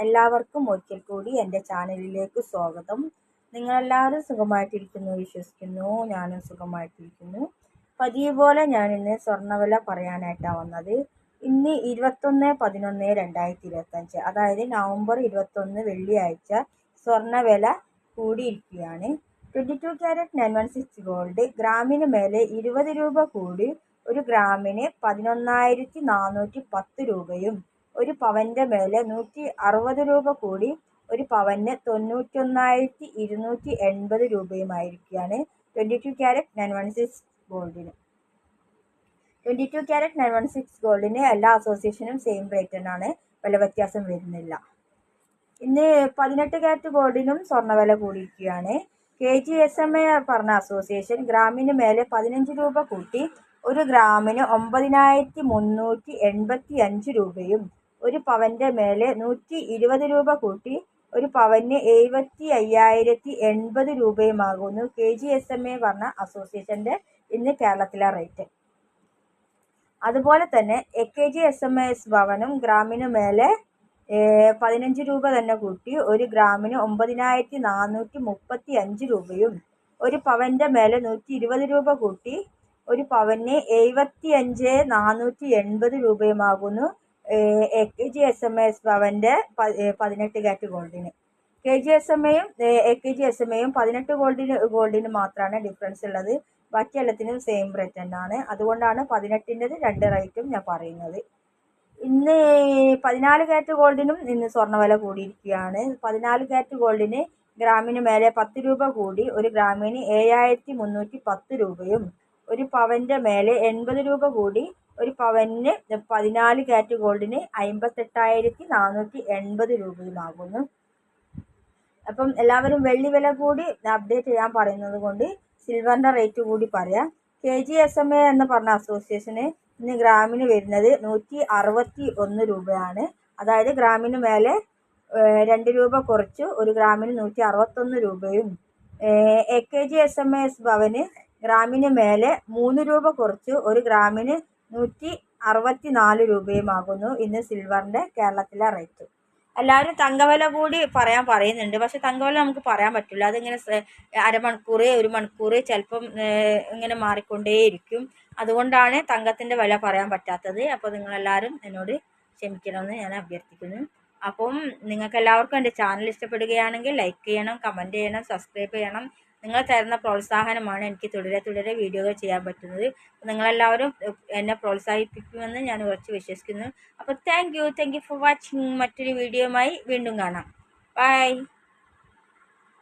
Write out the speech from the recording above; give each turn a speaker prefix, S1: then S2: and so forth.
S1: എല്ലാവർക്കും ഒരിക്കൽ കൂടി എൻ്റെ ചാനലിലേക്ക് സ്വാഗതം. നിങ്ങളെല്ലാവരും സുഖമായിട്ടിരിക്കുന്നു വിശ്വസിക്കുന്നു. ഞാനും സുഖമായിട്ടിരിക്കുന്നു. പതിവ് പോലെ ഞാൻ ഇന്ന് സ്വർണ്ണവില പറയാനായിട്ടാണ് വന്നത്. ഇന്ന് 21/11/2025, അതായത് നവംബർ 21 വെള്ളിയാഴ്ച സ്വർണ്ണവില കൂടിയിരിക്കുകയാണ്. 22 ക്യാരറ്റ് 916 ഗോൾഡ് ഗ്രാമിന് മേലെ 20 രൂപ കൂടി ഒരു ഗ്രാമിന് 11,410 രൂപയും, ഒരു പവന്റെ മേലെ 160 രൂപ കൂടി ഒരു പവന് 91,280 രൂപയുമായിരിക്കുകയാണ് 22 ക്യാരറ്റ് 916 ഗോൾഡിന്. 22 ക്യാരറ്റ് 916 ഗോൾഡിന് എല്ലാ അസോസിയേഷനും സെയിം റേറ്റ് തന്നെയാണ്, വില വ്യത്യാസം വരുന്നില്ല. ഇന്ന് 18 ക്യാരറ്റ് ഗോൾഡിനും സ്വർണ്ണവില കൂടിയിരിക്കുകയാണ്. KGSMA പറഞ്ഞ അസോസിയേഷൻ ഗ്രാമിന് മേലെ 15 രൂപ കൂട്ടി ഒരു ഗ്രാമിന് 9,385 രൂപയും, ഒരു പവന്റെ മേലെ 120 രൂപ കൂട്ടി ഒരു പവന് 75,080 രൂപയുമാകുന്നു KGSMA പറഞ്ഞ അസോസിയേഷന്റെ ഇന്ന് കേരളത്തിലെ റേറ്റ്. അതുപോലെ തന്നെ AKGSMAS ഭവനും ഗ്രാമിന് മേലെ 15 രൂപ തന്നെ കൂട്ടി ഒരു ഗ്രാമിന് 9,435 രൂപയും, ഒരു പവന്റെ മേലെ 120 രൂപ കൂട്ടി ഒരു പവന് 75,480 രൂപയുമാകുന്നു AKGSMAS ഭവന്റെ 18 ക്യാരറ്റ് ഗോൾഡിന്. KGSMAയും AKGSMAയും 18 ഗോൾഡിന് മാത്രമാണ് ഡിഫറൻസ് ഉള്ളത്. ബാക്കി എല്ലാത്തിനും സെയിം റേറ്റ് തന്നെയാണ്. അതുകൊണ്ടാണ് 18-ൻ്റെത് രണ്ട് റേറ്റും ഞാൻ പറയുന്നത്. ഇന്ന് 14 ക്യാരറ്റ് ഗോൾഡിനും ഇന്ന് സ്വർണ്ണവില കൂടിയിരിക്കുകയാണ്. 14 ക്യാരറ്റ് ഗോൾഡിന് ഗ്രാമിന് മേലെ 10 രൂപ കൂടി ഒരു ഗ്രാമിന് 7,310 രൂപയും, ഒരു പവന്റെ മേലെ 80 രൂപ കൂടി ഒരു പവന് 14 ക്യാരറ്റ് ഗോൾഡിന് 58,480 രൂപയുമാകുന്നു. അപ്പം എല്ലാവരും വെള്ളി വില കൂടി അപ്ഡേറ്റ് ചെയ്യാൻ പറയുന്നത് കൊണ്ട് സിൽവറിന്റെ റേറ്റ് കൂടി പറയാം. KGSMA എന്ന് പറഞ്ഞ അസോസിയേഷന് ഇന്ന് ഗ്രാമിന് വരുന്നത് 161 രൂപയാണ്. അതായത് ഗ്രാമിന് മേലെ 2 രൂപ കുറച്ച് ഒരു ഗ്രാമിന് 161 രൂപയും, AKGSMAS ഭവന് ഗ്രാമിന് മേലെ 3 രൂപ കുറച്ച് ഒരു ഗ്രാമിന് 164 രൂപയുമാകുന്നു ഇന്ന് സിൽവറിന്റെ കേരളത്തിലെ റേറ്റ്. എല്ലാവരും തങ്കവില കൂടി പറയുന്നുണ്ട്. പക്ഷെ തങ്കവില നമുക്ക് പറയാൻ പറ്റില്ല. അതിങ്ങനെ അരമണിക്കൂർ, ഒരു മണിക്കൂർ ചിലപ്പം ഇങ്ങനെ മാറിക്കൊണ്ടേയിരിക്കും. അതുകൊണ്ടാണ് തങ്കത്തിന്റെ വില പറയാൻ പറ്റാത്തത്. അപ്പോൾ നിങ്ങളെല്ലാവരും എന്നോട് ക്ഷമിക്കണമെന്ന് ഞാൻ അഭ്യർത്ഥിക്കുന്നു. അപ്പം നിങ്ങൾക്ക് എല്ലാവർക്കും എൻ്റെ ചാനൽ ഇഷ്ടപ്പെടുകയാണെങ്കിൽ ലൈക്ക് ചെയ്യണം, കമൻറ്റ് ചെയ്യണം, സബ്സ്ക്രൈബ് ചെയ്യണം. നിങ്ങൾ തരുന്ന പ്രോത്സാഹനമാണ് എനിക്ക് തുടരെ വീഡിയോകൾ ചെയ്യാൻ പറ്റുന്നത്. നിങ്ങളെല്ലാവരും എന്നെ പ്രോത്സാഹിപ്പിക്കുമെന്ന് ഞാൻ ഉറച്ച് വിശ്വസിക്കുന്നു. അപ്പോൾ താങ്ക് യു ഫോർ വാച്ചിങ്. മറ്റൊരു വീഡിയോയുമായി വീണ്ടും കാണാം. ബൈ.